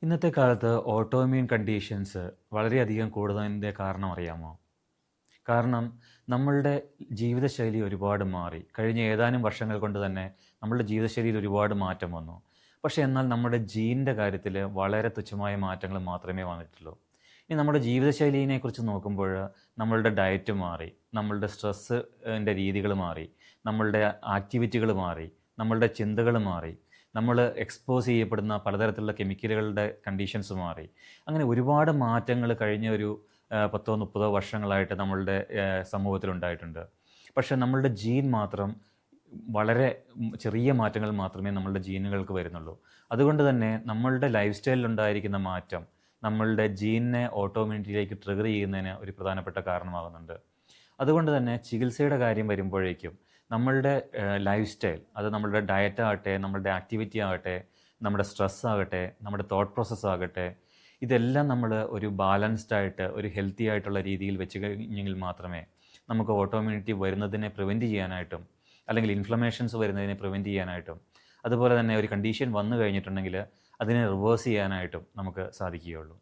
ഇന്നത്തെ കാലത്ത് autoimmune conditions വളരെയധികം കൂടുന്നതിൻ്റെ കാരണം അറിയാമോ? കാരണം നമ്മളുടെ ജീവിതശൈലി ഒരുപാട് മാറി. കഴിഞ്ഞ ഏതാനും വർഷങ്ങൾ കൊണ്ട് തന്നെ നമ്മളുടെ ജീവിതശൈലിയിൽ ഒരുപാട് മാറ്റം വന്നു. പക്ഷേ എന്നാൽ നമ്മുടെ ജീനിൻ്റെ കാര്യത്തിൽ വളരെ തുച്ഛമായ മാറ്റങ്ങൾ മാത്രമേ വന്നിട്ടുള്ളൂ. ഇനി നമ്മുടെ ജീവിതശൈലിനെക്കുറിച്ച് നോക്കുമ്പോൾ നമ്മളുടെ ഡയറ്റ് മാറി, നമ്മളുടെ സ്ട്രെസ് ൻ്റെ രീതികൾ മാറി, നമ്മളുടെ ആക്ടിവിറ്റികൾ മാറി, നമ്മളുടെ ചിന്തകൾ മാറി, നമ്മൾ എക്സ്പോസ് ചെയ്യപ്പെടുന്ന പലതരത്തിലുള്ള കെമിക്കലുകളുടെ കണ്ടീഷൻസ് മാറി. അങ്ങനെ ഒരുപാട് മാറ്റങ്ങൾ കഴിഞ്ഞ ഒരു 10-30 വർഷങ്ങളായിട്ട് നമ്മളുടെ സമൂഹത്തിലുണ്ടായിട്ടുണ്ട്. പക്ഷേ നമ്മളുടെ ജീൻ മാത്രം വളരെ ചെറിയ മാറ്റങ്ങൾ മാത്രമേ നമ്മളുടെ ജീനുകൾക്ക് വരുന്നുള്ളൂ. അതുകൊണ്ട് തന്നെ നമ്മളുടെ ലൈഫ് സ്റ്റൈലിലുണ്ടായിരിക്കുന്ന മാറ്റം നമ്മളുടെ ജീനിനെ ഓട്ടോഇമ്മ്യൂണിറ്റിയിലേക്ക് ട്രിഗർ ചെയ്യുന്നതിന് ഒരു പ്രധാനപ്പെട്ട കാരണമാകുന്നുണ്ട്. അതുകൊണ്ട് തന്നെ ചികിത്സയുടെ കാര്യം വരുമ്പോഴേക്കും നമ്മളുടെ ലൈഫ് സ്റ്റൈൽ, അത് നമ്മളുടെ ഡയറ്റ് ആകട്ടെ, നമ്മളുടെ ആക്ടിവിറ്റി ആകട്ടെ, നമ്മുടെ സ്ട്രെസ് ആകട്ടെ, നമ്മുടെ തോട്ട് പ്രോസസ്സ് ആകട്ടെ, ഇതെല്ലാം നമ്മൾ ഒരു ബാലൻസ്ഡ് ആയിട്ട് ഒരു ഹെൽത്തി ആയിട്ടുള്ള രീതിയിൽ വെച്ച് കഴിഞ്ഞെങ്കിൽ മാത്രമേ നമുക്ക് ഓട്ടോഇമ്മ്യൂണിറ്റി വരുന്നതിനെ പ്രിവെൻറ്റ് ചെയ്യാനായിട്ടും അല്ലെങ്കിൽ ഇൻഫ്ലമേഷൻസ് വരുന്നതിനെ പ്രിവെൻറ്റ് ചെയ്യാനായിട്ടും അതുപോലെ തന്നെ ഒരു കണ്ടീഷൻ വന്നു കഴിഞ്ഞിട്ടുണ്ടെങ്കിൽ അതിനെ റിവേഴ്സ് ചെയ്യാനായിട്ടും നമുക്ക് സാധിക്കുകയുള്ളൂ.